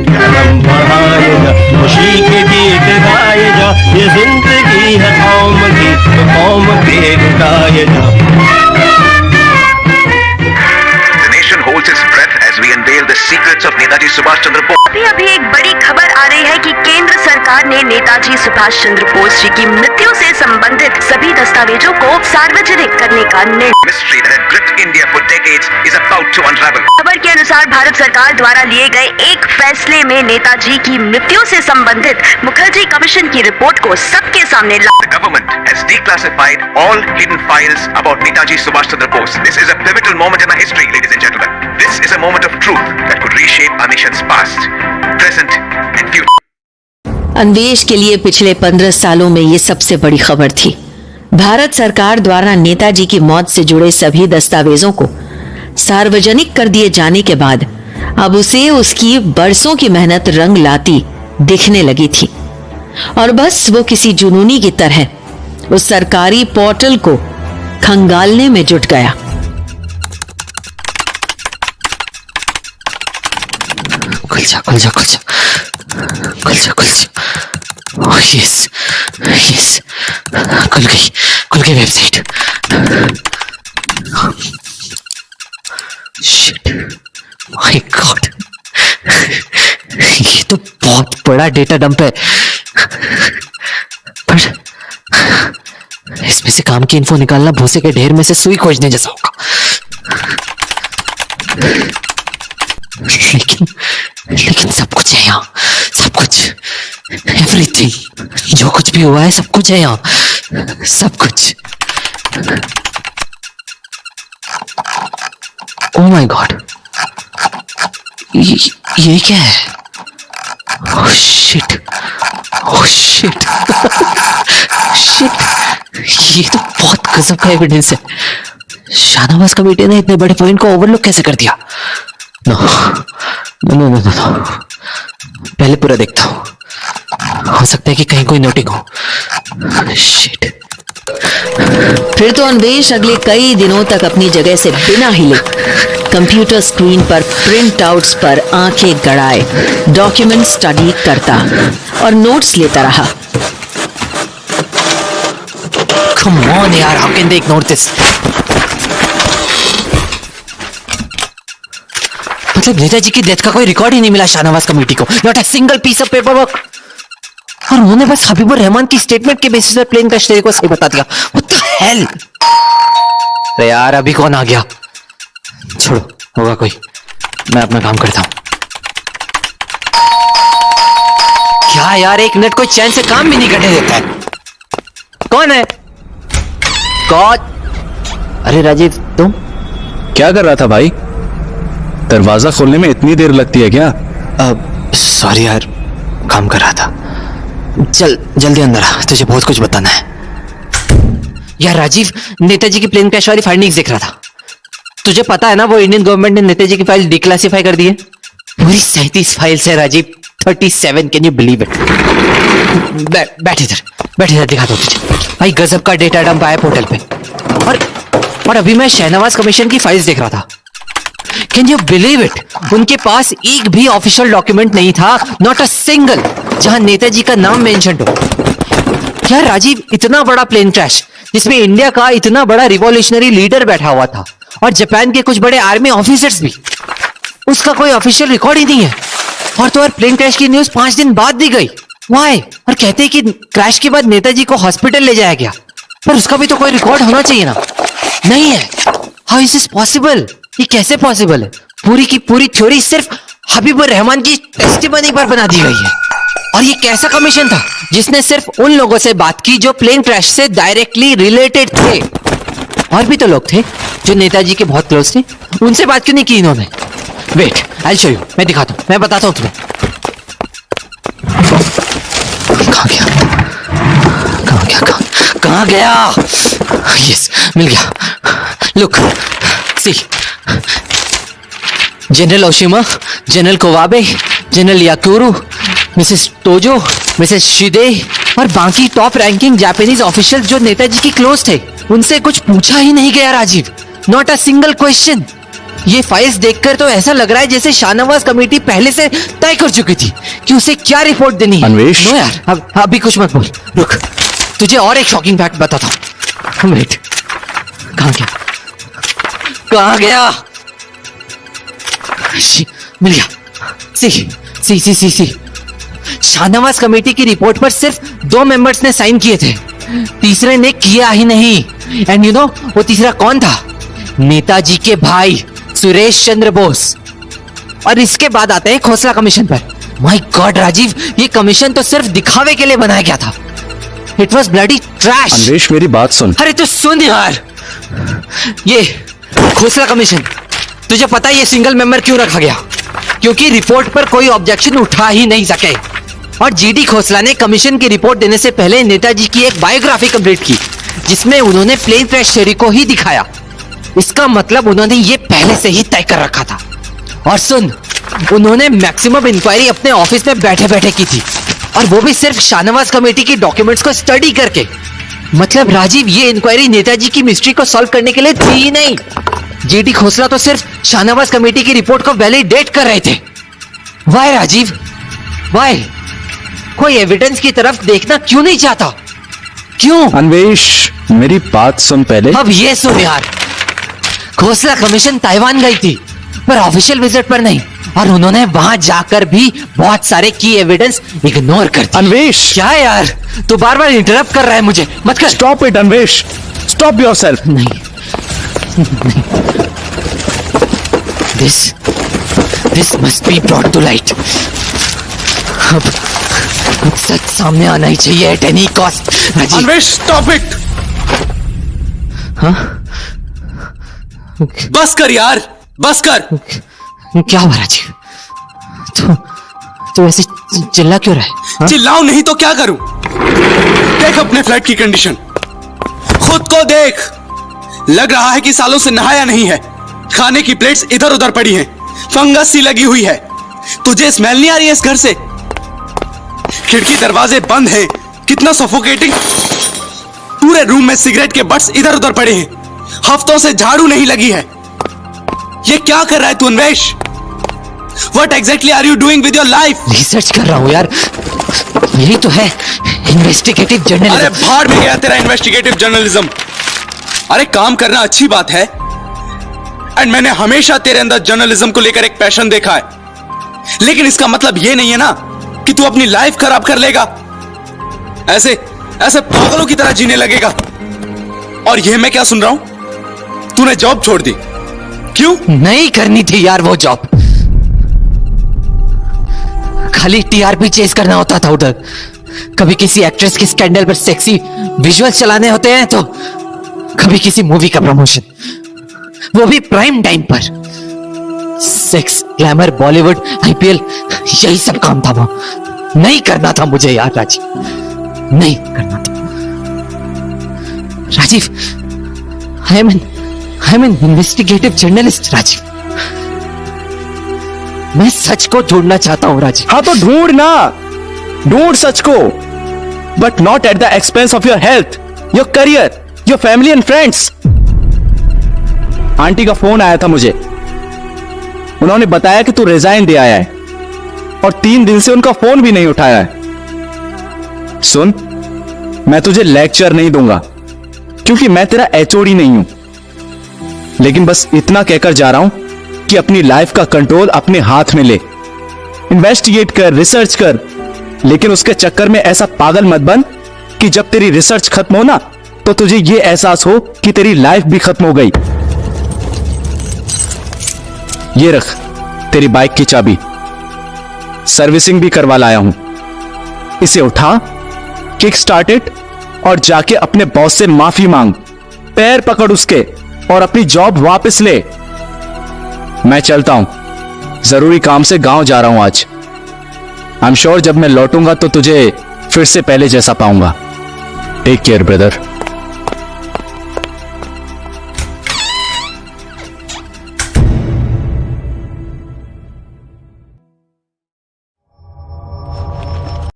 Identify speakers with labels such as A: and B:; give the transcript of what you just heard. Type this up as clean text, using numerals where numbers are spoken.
A: करम बढ़ाए जा, खुशी के गीत गाए जा, ये जिंदगी है कौम की तो कौम के गाए जा।
B: Holds its breath as we unveil the secrets of Netaji Subhash Chandra Bose.
C: अभी एक बड़ी खबर आ रही है कि केंद्र सरकार ने नेताजी सुभाष चंद्र बोस जी की मृत्यु से संबंधित सभी दस्तावेजों को सार्वजनिक करने का निर्णय।
B: Mystery that had gripped India for decades is about to unravel.
C: खबर के अनुसार भारत सरकार द्वारा लिए गए एक फैसले में नेताजी की मृत्यु से संबंधित मुखर्जी कमीशन की रिपोर्ट को सबके सामने ला।
B: The government has declassified all hidden files about Netaji Subhash Chandra Bose. This is a pivotal moment in our history, ladies and gentlemen. This is a moment of truth that could reshape our nation's past, present and future.
D: Anvesh के लिए पिछले 15 सालों में ये सबसे बड़ी खबर थी। भारत सरकार द्वारा नेताजी की मौत से जुड़े सभी दस्तावेजों को सार्वजनिक कर दिए जाने के बाद अब उसे उसकी बरसों की मेहनत रंग लाती दिखने लगी थी और बस वो किसी जुनूनी की तरह उस सरकारी पोर्टल को खंगालने में जुट गया।
E: खुल जा खुल जा खुल जा खुल जा खुल जा। ओह यस यस, खुल गई वेबसाइट। शिट माय गॉड, ये तो बहुत बड़ा डेटा डंप है, पर इसमें से काम की इन्फो निकालना भूसे के ढेर में से सुई खोजने जैसा होगा। लेकिन सब कुछ है यहाँ, सब कुछ, एवरीथिंग, जो कुछ भी हुआ है सब कुछ है यहाँ, सब कुछ। ओह माय गॉड, ये क्या है? Oh shit, oh shit, shit, ये तो बहुत गजब का एविडेंस है। शाहनवाज कमेटी ने इतने बड़े पॉइंट को ओवरलुक कैसे कर दिया? No no no no no, पहले पूरा देखता हूं, हो सकता है कि कहीं कोई नोटिंग हो। शिट।
D: फिर तो अन्वेष अगले कई दिनों तक अपनी जगह से बिना हिले कंप्यूटर स्क्रीन पर प्रिंट आउट्स पर आंखें गड़ाए डॉक्यूमेंट स्टडी करता और नोट्स लेता रहा।
E: कम ऑन यार, how can they ignore this? मतलब नेताजी की डेथ का कोई रिकॉर्ड ही नहीं मिला शाहनवाज कमेटी को, not a single piece of paperwork, और उन्होंने बस हबीबुर रहमान की स्टेटमेंट के बेसिस पर प्लेन क्रैश थ्योरी को सही बता दिया। What the hell? अरे यार अभी कौन आ गया? छोड़ो, होगा कोई, मैं अपना काम करता हूं। क्या यार, एक मिनट कोई चैन से काम भी नहीं करने देता है। कौन है? कौन? अरे राजीव, तुम
F: क्या कर रहा था भाई? दरवाजा खोलने में इतनी देर लगती है क्या?
E: सॉरी यार, काम कर रहा था। चल जल्दी अंदर आ, तुझे बहुत कुछ बताना है। यार राजीव, नेताजी की प्लेन क्रैश वाली फाइंडिंग्स देख रहा था। तुझे पता है ना वो इंडियन गवर्नमेंट ने नेताजी की फाइल डिक्लासिफाई कर दी है। पूरी 37 फाइल्स है Rajiv, 37, can you believe it? बैठ इधर दिखाता हूं तुझे। भाई गजब का डेटा डंप आया पोर्टल पे, और अभी मैं शाहनवाज कमीशन की फाइल्स देख रहा था। Can you believe it? उनके पास एक भी ऑफिशियल डॉक्यूमेंट नहीं था, नॉट अ सिंगल, जहां नेताजी का नाम मेंशन हो। यार राजीव, इतना बड़ा प्लेन क्रैश जिसमें इंडिया का इतना बड़ा रिवॉल्यूशनरी लीडर बैठा हुआ था और जापान के कुछ बड़े आर्मी ऑफिसर्स भी, उसका कोई ऑफिशियल रिकॉर्ड ही नहीं है। और तो और प्लेन क्रैश की न्यूज 5 दिन बाद दी गई। व्हाई? और कहते हैं कि क्रैश के बाद नेताजी को हॉस्पिटल ले जाया गया, पर उसका भी तो कोई रिकॉर्ड होना चाहिए ना। नहीं है। How is this possible? ये कैसे पॉसिबल है? पूरी की पूरी थ्योरी सिर्फ हबीबुर रहमान की टेस्टिमनी पर बना दी गई है। और ये कैसा कमीशन था जिसने सिर्फ उन लोगों से बात की जो प्लेन क्रैश से डायरेक्टली रिलेटेड थे? और भी तो लोग थे जो नेताजी के बहुत क्लोज थे, उनसे बात क्यों नहीं की इन्होंने? वेट, आई शो यू, मैं दिखाता हूं, मैं बताता हूं तुम्हें। कहां गया? यस, मिल गया। Look, see, general Oshima, general Kowabe, general Yakuro, Mrs Tojo, Mrs Shide और बाकी टॉप रैंकिंग जापानीज ऑफिशियल जो नेताजी की क्लोज थे, उनसे कुछ पूछा ही नहीं गया Rajiv, not a single question. ये फाइल्स देखकर तो ऐसा लग रहा है जैसे शाहनवाज कमेटी पहले से तय कर चुकी थी कि उसे क्या रिपोर्ट देनी है।
F: अन्वेष?
E: नो यार, अभी कुछ मत बोल, रुक, तुझे और एक शॉकिंग फैक्ट बताता हूँ। वेट, कहाँ गया? मिल गया। सी शाहनवाज कमेटी की रिपोर्ट पर सिर्फ 2 मेंबर्स ने साइन किए थे, तीसरे ने किया ही नहीं। एंड यू नो वो तीसरा कौन था? नेताजी के भाई सुरेश चंद्र बोस। और इसके बाद आते हैं खोसला कमीशन पर। माय गॉड राजीव, ये कमीशन तो सिर्फ दिखावे के लिए बनाया गया था। It was bloody trash.
F: Anvesh मेरी बात सुन।
E: अरे तो सुन यार, ये खोसला कमीशन, तुझे पता है ये सिंगल मेंबर क्यों रखा गया? क्योंकि रिपोर्ट पर कोई ऑब्जेक्शन उठा ही नहीं सके। और जीडी खोसला ने कमीशन की रिपोर्ट देने से पहले नेताजी की एक बायोग्राफी कंप्लीट की, जिसमें उन्होंने प्लेन क्रैश थ्योरी को ही दिखाया। इसका मतलब उन्होंने ये पहले से ही तय कर रखा था। और सुन, उन्होंने मैक्सिमम इंक्वायरी अपने ऑफिस में बैठे बैठे की थी, और वो भी सिर्फ शाहनवाज कमेटी की डॉक्यूमेंट्स को स्टडी करके। मतलब राजीव, ये इंक्वायरी नेताजी की मिस्ट्री को सॉल्व करने के लिए थी ही नहीं। जीडी खोसला तो सिर्फ शाहनवाज कमेटी की रिपोर्ट को वैलिडेट कर रहे थे। Why Rajiv, why? कोई एविडेंस की तरफ देखना क्यों नहीं चाहता? क्यों?
F: अन्वेष मेरी बात सुन पहले।
E: अब ये सुन यार, खोसला कमीशन ताइवान गई थी, पर ऑफिशियल विजिट पर नहीं, और उन्होंने वहां जाकर भी बहुत सारे की एविडेंस इग्नोर कर दिए।
F: अन्वेष,
E: क्या यार, तू बार बार इंटरप्ट कर रहा है मुझे, मत कर।
F: Stop it Anvesh, stop yourself.
E: नहीं, this must be brought to light. अब सच सामने आना ही चाहिए at any cost. Rajiv,
G: Anvesh stop it.
E: हाँ?
G: बस कर यार, बस कर।
E: क्या हुआ राजीव? तो ऐसे चिल्ला क्यों रहा है? हाँ?
G: चिल्लाऊं नहीं तो क्या करूं? देख अपने फ्लैट की कंडीशन, खुद को देख। लग रहा है कि सालों से नहाया नहीं है। खाने की प्लेट्स इधर उधर पड़ी हैं, फंगस सी लगी हुई है। तुझे स्मेल नहीं आ रही है इस घर से? खिड़की दरवाजे बंद हैं, कितना सफोकेटिंग। पूरे रूम में सिगरेट के बट्स इधर उधर पड़े हैं, हफ्तों से झाड़ू नहीं लगी है। ये क्या कर रहा है तू Anvesh? What exactly are you doing with your life?
E: Research कर रहा हूं यार, यही तो है इन्वेस्टिगेटिव जर्नलिज्म।
G: अरे भाड़ में गया तेरा इन्वेस्टिगेटिव जर्नलिज्म। अरे काम करना अच्छी बात है, एंड मैंने हमेशा तेरे अंदर जर्नलिज्म को लेकर एक पैशन देखा है, लेकिन इसका मतलब यह नहीं है ना कि तू अपनी लाइफ खराब कर लेगा, ऐसे पागलों की तरह जीने लगेगा। और यह मैं क्या सुन रहा हूं, तूने जॉब छोड़ दी। क्यों?
E: नहीं करनी थी यार वो जॉब, खाली टीआरपी चेस करना होता था उधर। कभी किसी एक्ट्रेस के स्कैंडल पर सेक्सी विजुअल्स चलाने होते हैं, तो कभी किसी मूवी का प्रमोशन, वो भी प्राइम टाइम पर। सेक्स, ग्लैमर, बॉलीवुड, आईपीएल, यही सब काम था वो। नहीं करना था मुझे यार राजीव, नहीं करना था। Rajiv, I am an investigative journalist Rajiv. मैं सच को ढूंढना चाहता हूं राजीव।
F: हाँ तो ढूंढ ना, ढूंढ सच को, but not at the expense of your health, your career, your family and friends. Aunty का फोन आया था मुझे, उन्होंने बताया कि तू रिजाइन दे आया है, और 3 दिन से उनका फोन भी नहीं उठाया है। सुन, मैं तुझे लेक्चर नहीं दूंगा, क्योंकि मैं तेरा एचओडी नहीं हूं, लेकिन बस इतना कहकर जा रहा हूं कि अपनी लाइफ का कंट्रोल अपने हाथ में ले। इन्वेस्टिगेट कर, रिसर्च कर, लेकिन उसके चक्कर में ऐसा पागल मत बन कि जब तेरी रिसर्च खत्म हो ना, तो तुझे यह एहसास हो कि तेरी लाइफ भी खत्म हो गई। ये रख तेरी बाइक की चाबी, सर्विसिंग भी करवा लाया हूं। इसे उठा, किक स्टार्ट इट, और जाके अपने बॉस से माफी मांग, पैर पकड़ उसके, और अपनी जॉब वापस ले। मैं चलता हूं, जरूरी काम से गांव जा रहा हूं आज। आई एम श्योर जब मैं लौटूंगा तो तुझे फिर से पहले जैसा पाऊंगा। Take care brother.